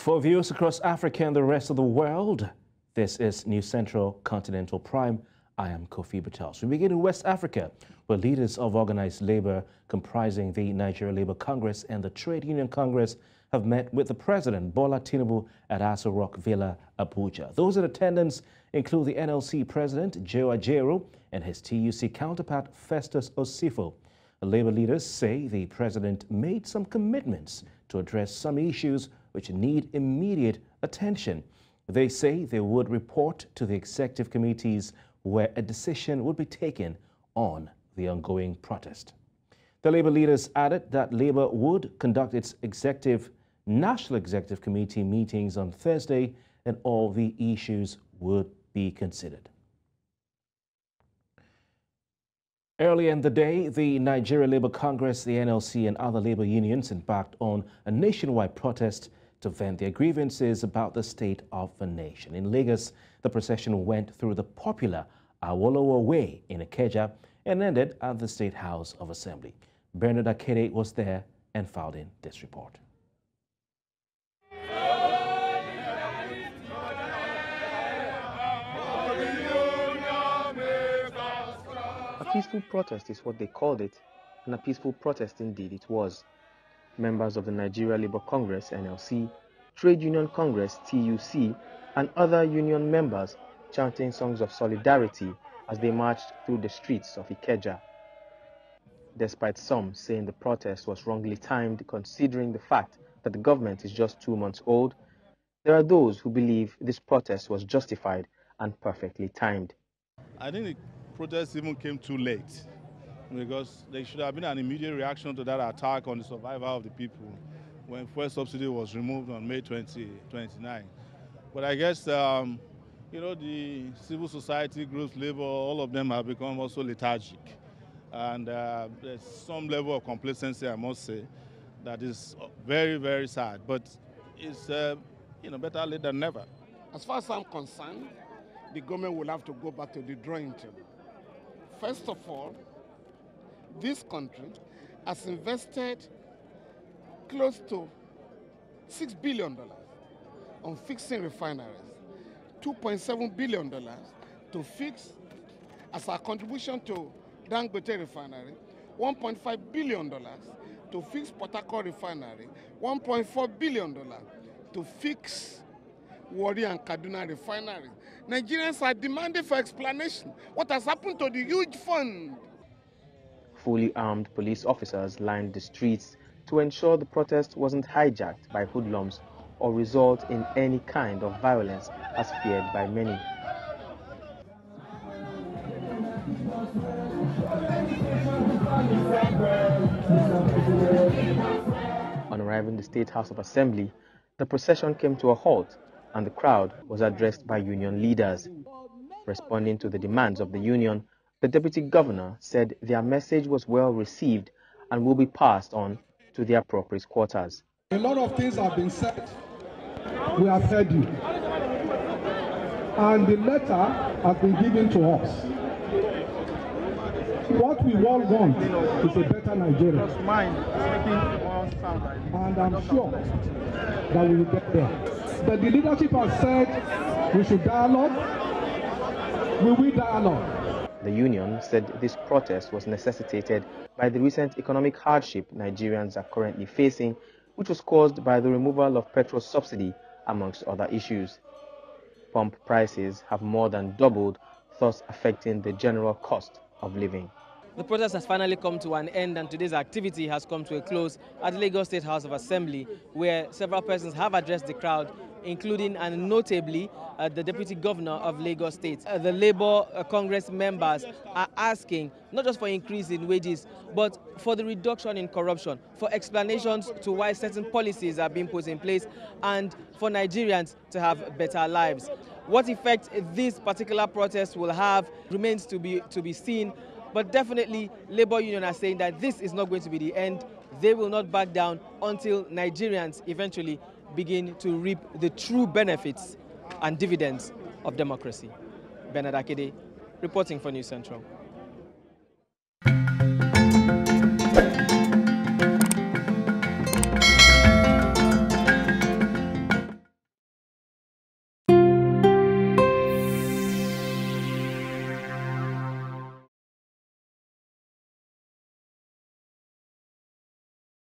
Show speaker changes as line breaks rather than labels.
For viewers across Africa and the rest of the world, this is News Central Continental Prime. I am Kofi Battels. We begin in West Africa, where leaders of organized labor comprising the Nigeria Labour Congress and the Trade Union Congress have met with the President, Bola Tinubu, at Aso Rock Villa, Abuja. Those in attendance include the NLC President, Joe Ajaero, and his TUC counterpart, Festus Osifo. The labor leaders say the President made some commitments to address some issues which need immediate attention. They say they would report to the executive committees where a decision would be taken on the ongoing protest. The labor leaders added that Labor would conduct its National Executive Committee meetings on Thursday and all the issues would be considered. Earlier in the day, the Nigeria Labour Congress, the NLC and other labor unions embarked on a nationwide protest to vent their grievances about the state of the nation. In Lagos, the procession went through the popular Awolowo Way in Ikeja and ended at the State House of Assembly. Bernard Akede was there and filed in this report.
A peaceful protest is what they called it, and a peaceful protest indeed it was. Members of the Nigeria Labour Congress, NLC, Trade Union Congress, TUC, and other union members chanting songs of solidarity as they marched through the streets of Ikeja. Despite some saying the protest was wrongly timed considering the fact that the government is just 2 months old, there are those who believe this protest was justified and perfectly timed.
I think the protest even came too late, because there should have been an immediate reaction to that attack on the survival of the people when fuel subsidy was removed on May 2029. But I guess, you know, the civil society groups, labor, all of them have become also lethargic. And there's some level of complacency, I must say, that is very, very sad. But it's, you know, better late than never.
As far as I'm concerned, the government will have to go back to the drawing table. First of all, this country has invested close to $6 billion on fixing refineries, $2.7 billion to fix as a contribution to Dangote refinery, $1.5 billion to fix Port Harcourt refinery, $1.4 billion to fix Warri and Kaduna refinery. Nigerians are demanding for explanation. What has happened to the huge fund?
Fully armed police officers lined the streets to ensure the protest wasn't hijacked by hoodlums or result in any kind of violence as feared by many. On arriving at the State House of Assembly, the procession came to a halt and the crowd was addressed by union leaders. Responding to the demands of the union, the Deputy Governor said their message was well received and will be passed on to the appropriate quarters.
A lot of things have been said. We have heard you. And the letter has been given to us. What we all want is a better Nigeria. And I'm sure that we will get there. But the leadership has said we should dialogue. We will dialogue.
The union said this protest was necessitated by the recent economic hardship Nigerians are currently facing, which was caused by the removal of petrol subsidy, amongst other issues. Pump prices have more than doubled, thus affecting the general cost of living.
The protest has finally come to an end, and today's activity has come to a close at the Lagos State House of Assembly, where several persons have addressed the crowd, including and notably the Deputy Governor of Lagos State. The Labour Congress members are asking not just for increase in wages, but for the reduction in corruption, for explanations to why certain policies are being put in place, and for Nigerians to have better lives. What effect this particular protest will have remains to be seen. But definitely, Labour Union are saying that this is not going to be the end. They will not back down until Nigerians eventually begin to reap the true benefits and dividends of democracy. Bernard Akede, reporting for News Central.